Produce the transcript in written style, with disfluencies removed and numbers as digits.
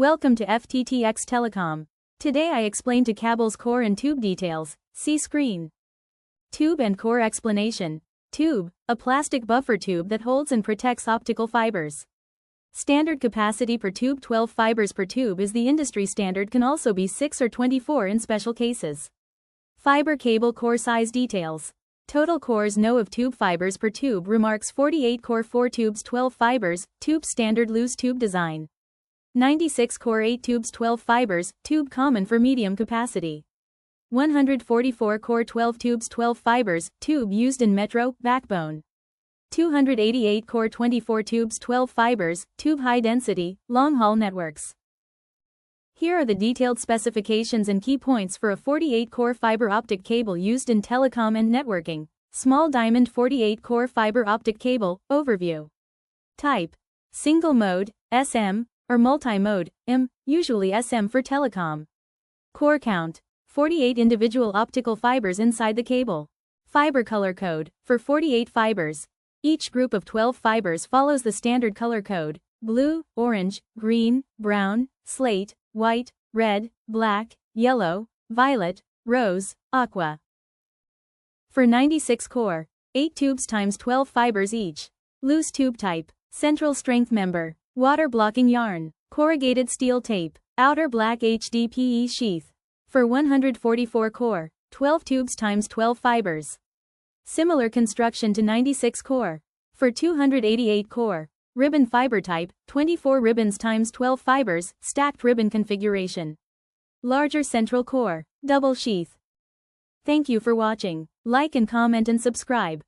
Welcome to FTTX Telecom. Today I explain to cables core and tube details. See screen. Tube and core explanation. Tube, a plastic buffer tube that holds and protects optical fibers. Standard capacity per tube 12 fibers per tube is the industry standard, can also be 6 or 24 in special cases. Fiber cable core size details. Total cores No of tube fibers per tube remarks 48 core 4 tubes 12 fibers, tube standard loose tube design. 96 core 8 tubes 12 fibers, tube common for medium capacity. 144 core 12 tubes 12 fibers, tube used in metro, backbone. 288 core 24 tubes 12 fibers, tube high density, long-haul networks. Here are the detailed specifications and key points for a 48-core fiber optic cable used in telecom and networking. Small diamond 48-core fiber optic cable, overview. Type: single mode, SM, or multi-mode, M, usually SM for telecom. Core count: 48 individual optical fibers inside the cable. Fiber color code: for 48 fibers. Each group of 12 fibers follows the standard color code: blue, orange, green, brown, slate, white, red, black, yellow, violet, rose, aqua. For 96 core, 8 tubes times 12 fibers each. Loose tube type: central strength member, water blocking yarn, corrugated steel tape, outer black HDPE sheath. For 144 core, 12 tubes times 12 fibers. Similar construction to 96 core. For 288 core, ribbon fiber type, 24 ribbons times 12 fibers, stacked ribbon configuration. Larger central core, double sheath. Thank you for watching. Like and comment and subscribe.